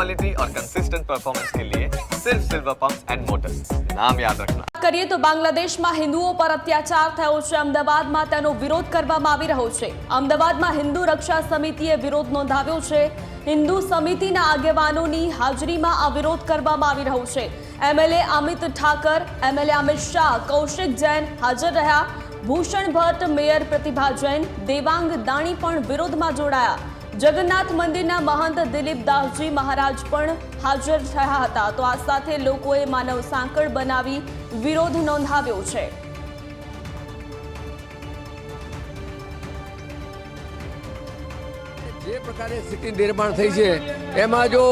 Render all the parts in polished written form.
Quality और consistent performance के लिए सिर्फ सिल्वर पंप्स एंड मोटर्स, नाम याद रखना। કરીએ તો બાંગ્લાદેશમાં હિન્દુઓ પર અત્યાચાર થયો છે। અમદાવાદમાં તેનો વિરોધ કરવામાં આવી રહ્યો છે। અમદાવાદમાં હિન્દુ રક્ષા સમિતિએ વિરોધ નોંધાવ્યો છે। હિન્દુ સમિતિના આગેવાનોની હાજરીમાં આ વિરોધ કરવામાં આવી રહ્યો છે। એમએલએ અમિત ઠાકર, એમએલએ અમિત શાહ, કૌશિક જૈન હાજર રહ્યા। ભૂષણ ભટ્ટ, મેયર પ્રતિભા જૈન, દેવાંગ દાણી પણ વિરોધમાં જોડાયા। જગન્નાથ મંદિરના મહંત દિલીપ દાસજી મહારાજ પણ હાજર રહ્યા હતા। તો આ સાથે લોકોએ માનવ સાંકળ બનાવી વિરોધ નોંધાવ્યો છે। જે પ્રકારે સ્થિતિ નિર્માણ થઈ છે એમાં જો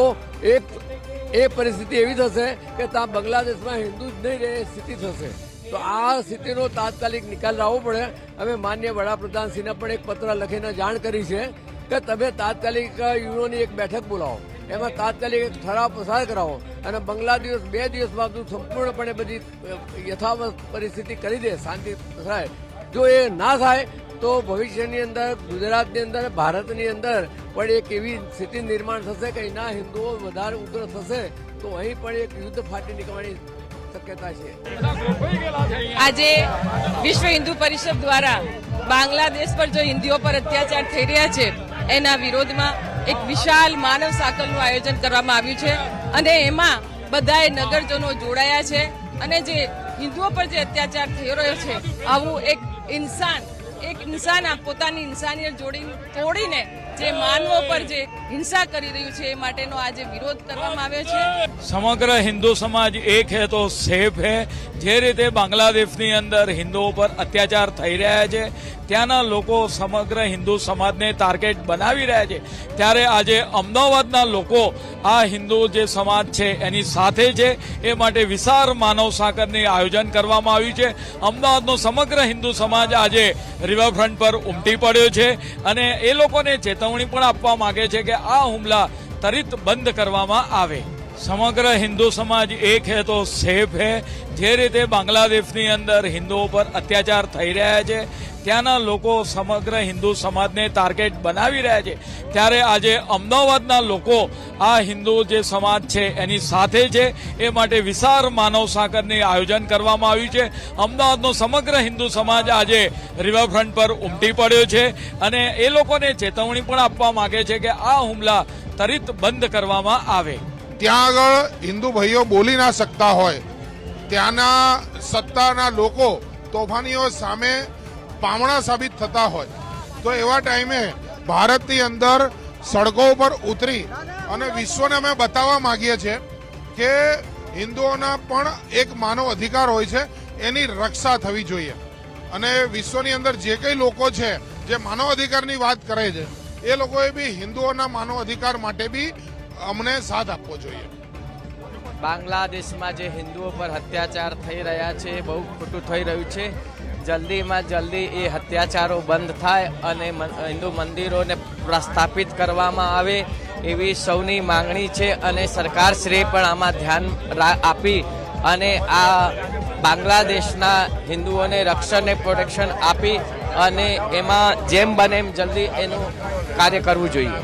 એક પરિસ્થિતિ એવી થશે કે ત્યાં બાંગ્લાદેશમાં હિન્દુ જ નહીં રહે સ્થિતિ થશે, તો આ સ્થિતિનો તાત્કાલિક નિકાલ લાવવો પડે। અમે માનનીય વડાપ્રધાનશ્રીને પણ એક પત્ર લખીને જાણ કરી છે કે તમે તાત્કાલિક યુનોની એક બેઠક બોલાવો, એમાં તાત્કાલિક એક ઠરાવ પસાર કરાવો અને બાંગ્લાદેશ 2 દિવસમાં સંપૂર્ણપણે બધી યથાવત પરિસ્થિતિ કરી દે, શાંતિ થાય। જો એ ના થાય તો ભવિષ્યની અંદર ગુજરાતની અંદર ભારતની અંદર પણ એક એવી સ્થિતિ નિર્માણ થશે કે અહીંના હિન્દુઓ વધારે ઉગ્ર થશે, તો અહીં પણ એક યુદ્ધ ફાટી નીકળવાની શક્યતા છે। આજે વિશ્વ હિન્દુ પરિષદ દ્વારા બાંગ્લાદેશ પર જો હિન્દુઓ પર અત્યાચાર થઈ રહ્યા છે એના વિરોધમાં એક વિશાળ માનવ સાંકળનું આયોજન કરવામાં આવ્યું છે અને એમાં બધાએ નગરજનો જોડાયા છે। અને જે હિન્દુઓ પર જે અત્યાચાર થઈ રહ્યો છે, આવું એક ઇન્સાન પોતાની ઇન્સાનિયત તોડીને જે માનવો પર જે હિંસા કરી રહ્યું છે એ માટેનો આજે વિરોધ કરવામાં આવ્યો છે। સમગ્ર હિન્દુ સમાજ એક હે તો સેફ હે। જે રીતે બાંગ્લાદેશની અંદર હિન્દુઓ પર અત્યાચાર થઈ રહ્યા છે, ત્યાંના લોકો સમગ્ર હિન્દુ સમાજને ટાર્ગેટ બનાવી રહ્યા છે, ત્યારે આજે અમદાવાદના લોકો આ હિન્દુ જે સમાજ છે એની સાથે છે। એ માટે વિશાળ માનવ સાંકળનું આયોજન કરવામાં આવ્યું છે। અમદાવાદનો સમગ્ર હિન્દુ સમાજ આજે રિવરફ્રન્ટ પર ઉમટી પડ્યો છે અને એ લોકોને ચેતવણી પણ આપવા માંગે છે કે આ હુમલા ત્વરિત બંધ કરવામાં આવે। સમગ્ર હિન્દુ સમાજ એક હે તો સેફ હે। જે રીતે બાંગ્લાદેશની અંદર હિન્દુઓ પર અત્યાચાર થઈ રહ્યા છે, ત્યાંના લોકો સમગ્ર હિન્દુ સમાજને ટાર્ગેટ બનાવી રહ્યા છે, ત્યારે આજે અમદાવાદના લોકો આ હિન્દુ જે સમાજ છે એની સાથે છે। એ માટે વિશાળ માનવ સાંકળનું આયોજન કરવામાં આવ્યું છે। અમદાવાદનો સમગ્ર હિન્દુ સમાજ આજે રિવરફ્રન્ટ પર ઉમટી પડ્યો છે અને એ લોકોને ચેતવણી પણ આપવા માંગે છે કે આ હુમલા ત્વરિત બંધ કરવામાં આવે। ત્યાં આગળ હિન્દુ ભાઈઓ બોલી ના શકતા હોય, ત્યાંના સત્તાના લોકો તોફાનીઓ સામે પામણા સાબિત થતા હોય, તો એવા ટાઈમે ભારતની અંદર સડકો પર ઉતરી અને વિશ્વને અમે બતાવવા માંગીએ છીએ કે હિન્દુઓના પણ એક માનવ અધિકાર હોય છે, એની રક્ષા થવી જોઈએ। અને વિશ્વની અંદર જે કંઈ લોકો છે જે માનવ અધિકારની વાત કરે છે, એ લોકોએ બી હિન્દુઓના માનવ અધિકાર માટે બી અમને સાથ આપવો જોઈએ। બાંગ્લાદેશમાં જે હિન્દુઓ પર અત્યાચાર થઈ રહ્યા છે બહુ ખોટું થઈ રહ્યું છે। જલ્દીમાં જલ્દી એ અત્યાચારો બંધ થાય અને હિન્દુ મંદિરોને પ્રસ્થાપિત કરવામાં આવે એવી સૌની માંગણી છે અને સરકારશ્રીએ પણ આમાં ધ્યાન આપી અને આ બાંગ્લાદેશના હિન્દુઓને રક્ષણને પ્રોટેક્શન આપી અને એમાં જેમ બને એમ જલ્દી એનું કાર્ય કરવું જોઈએ।